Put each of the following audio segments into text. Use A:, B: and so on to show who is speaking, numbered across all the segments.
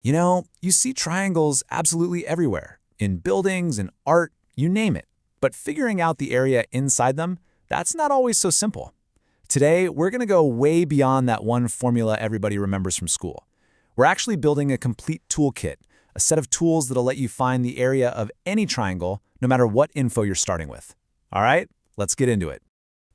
A: You see triangles absolutely everywhere, in buildings and art, you name it. But figuring out the area inside them, that's not always so simple. Today, we're going to go way beyond that one formula everybody remembers from school. We're actually building a complete toolkit, a set of tools that'll let you find the area of any triangle, no matter what info you're starting with. All right, let's get into it.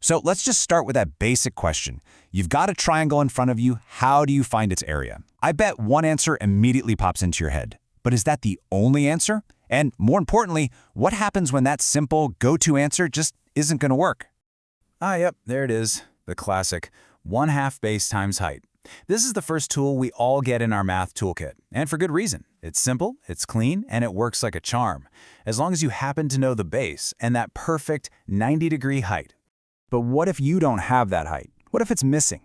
B: So let's just start with that basic question. You've got a triangle in front of you. How do you find its area? I bet one answer immediately pops into your head. But is that the only answer? And more importantly, what happens when that simple go-to answer just isn't going to work?
A: Yep, there it is. The classic 1/2 base times height. This is the first tool we all get in our math toolkit, and for good reason. It's simple, it's clean, and it works like a charm, as long as you happen to know the base and that perfect 90-degree height. But what if you don't have that height? What if it's missing?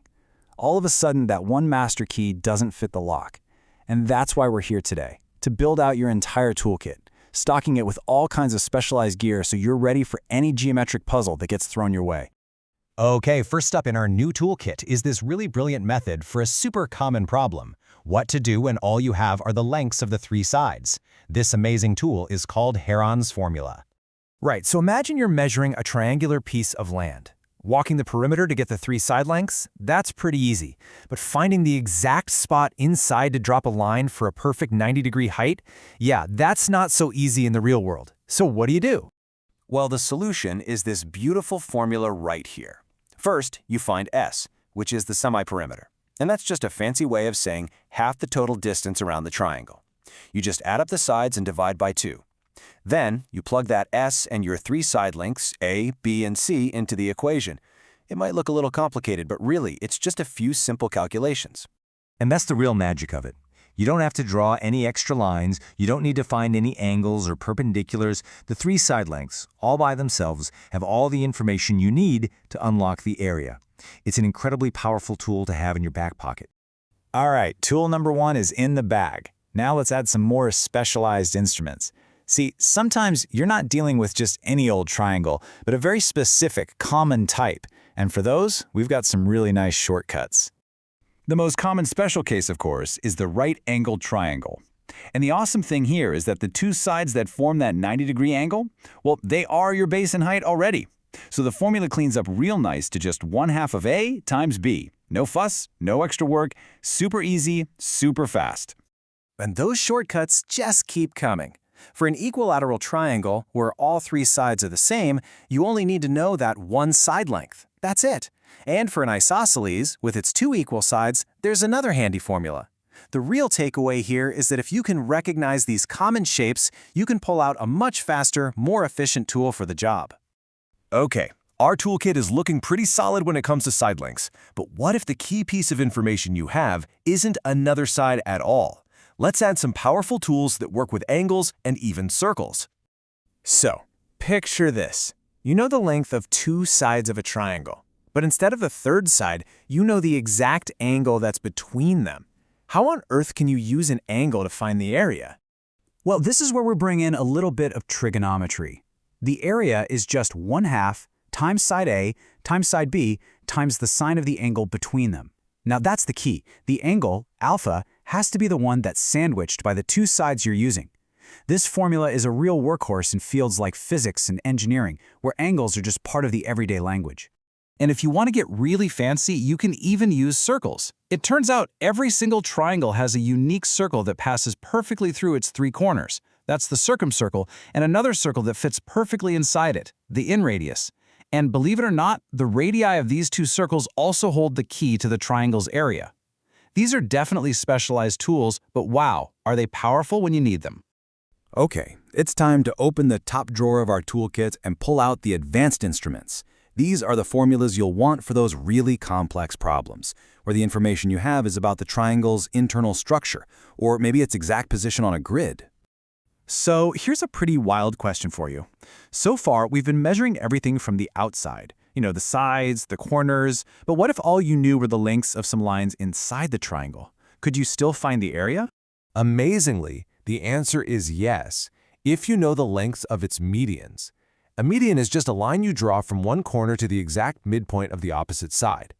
A: All of a sudden, that one master key doesn't fit the lock. And that's why we're here today, to build out your entire toolkit, stocking it with all kinds of specialized gear so you're ready for any geometric puzzle that gets thrown your way.
C: Okay, first up in our new toolkit is this really brilliant method for a super common problem. What to do when all you have are the lengths of the three sides. This amazing tool is called Heron's formula.
D: Right, so imagine you're measuring a triangular piece of land. Walking the perimeter to get the three side lengths, that's pretty easy. But finding the exact spot inside to drop a line for a perfect 90-degree height, yeah, that's not so easy in the real world. So what do you do?
E: Well, the solution is this beautiful formula right here. First, you find S, which is the semi-perimeter. And that's just a fancy way of saying half the total distance around the triangle. You just add up the sides and divide by 2. Then, you plug that S and your three side lengths, A, B, and C, into the equation. It might look a little complicated, but really, it's just a few simple calculations.
B: And that's the real magic of it. You don't have to draw any extra lines, you don't need to find any angles or perpendiculars. The three side lengths, all by themselves, have all the information you need to unlock the area. It's an incredibly powerful tool to have in your back pocket.
A: All right, tool number 1 is in the bag. Now let's add some more specialized instruments. See, sometimes you're not dealing with just any old triangle, but a very specific, common type. And for those, we've got some really nice shortcuts. The most common special case, of course, is the right-angled triangle. And the awesome thing here is that the two sides that form that 90-degree angle, well, they are your base and height already. So the formula cleans up real nice to just 1/2 of A times B. No fuss, no extra work, super easy, super fast.
D: And those shortcuts just keep coming. For an equilateral triangle, where all three sides are the same, you only need to know that one side length. That's it. And for an isosceles, with its two equal sides, there's another handy formula. The real takeaway here is that if you can recognize these common shapes, you can pull out a much faster, more efficient tool for the job.
F: Okay, our toolkit is looking pretty solid when it comes to side lengths, but what if the key piece of information you have isn't another side at all? Let's add some powerful tools that work with angles and even circles.
D: So, picture this. You know the length of two sides of a triangle, but instead of the third side, you know the exact angle that's between them. How on earth can you use an angle to find the area?
G: Well, this is where we bring in a little bit of trigonometry. The area is just 1/2 times side A times side B times the sine of the angle between them. Now that's the key. The angle, alpha, has to be the one that's sandwiched by the two sides you're using. This formula is a real workhorse in fields like physics and engineering, where angles are just part of the everyday language.
D: And if you want to get really fancy, you can even use circles. It turns out every single triangle has a unique circle that passes perfectly through its three corners. That's the circumcircle, and another circle that fits perfectly inside it, the inradius. And believe it or not, the radii of these two circles also hold the key to the triangle's area. These are definitely specialized tools, but wow, are they powerful when you need them.
A: Okay, it's time to open the top drawer of our toolkit and pull out the advanced instruments. These are the formulas you'll want for those really complex problems, where the information you have is about the triangle's internal structure, or maybe its exact position on a grid.
D: So here's a pretty wild question for you. So far, we've been measuring everything from the outside. The sides, the corners, but what if all you knew were the lengths of some lines inside the triangle? Could you still find the area?
F: Amazingly, the answer is yes, if you know the lengths of its medians. A median is just a line you draw from one corner to the exact midpoint of the opposite side.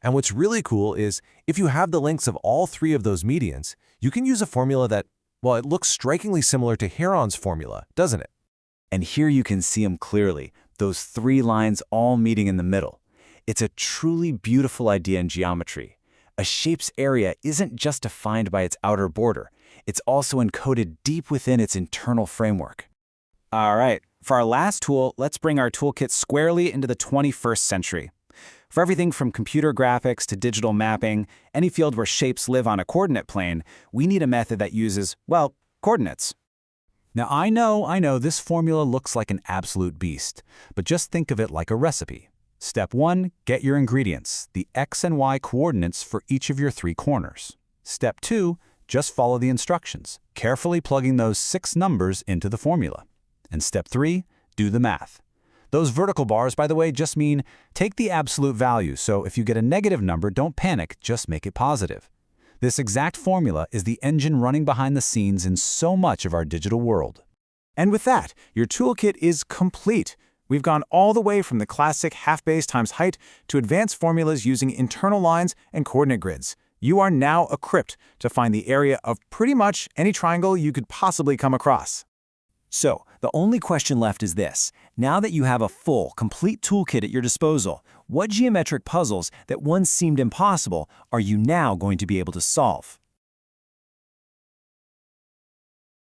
F: And what's really cool is, if you have the lengths of all three of those medians, You can use a formula that, well, it looks strikingly similar to Heron's formula, doesn't it?
A: And here you can see them clearly, those 3 lines all meeting in the middle. It's a truly beautiful idea in geometry. A shape's area isn't just defined by its outer border. It's also encoded deep within its internal framework.
D: All right, for our last tool, let's bring our toolkit squarely into the 21st century. For everything from computer graphics to digital mapping, any field where shapes live on a coordinate plane, we need a method that uses, well, coordinates. Now I know this formula looks like an absolute beast, but just think of it like a recipe. Step 1, get your ingredients, the x and y coordinates for each of your 3 corners. Step 2, just follow the instructions, carefully plugging those 6 numbers into the formula. And step 3, do the math. Those vertical bars, by the way, just mean take the absolute value, so if you get a negative number, don't panic, just make it positive. This exact formula is the engine running behind the scenes in so much of our digital world. And with that, your toolkit is complete. We've gone all the way from the classic half base times height to advanced formulas using internal lines and coordinate grids. You are now equipped to find the area of pretty much any triangle you could possibly come across.
E: So, the only question left is this. Now that you have a full, complete toolkit at your disposal, what geometric puzzles that once seemed impossible are you now going to be able to solve?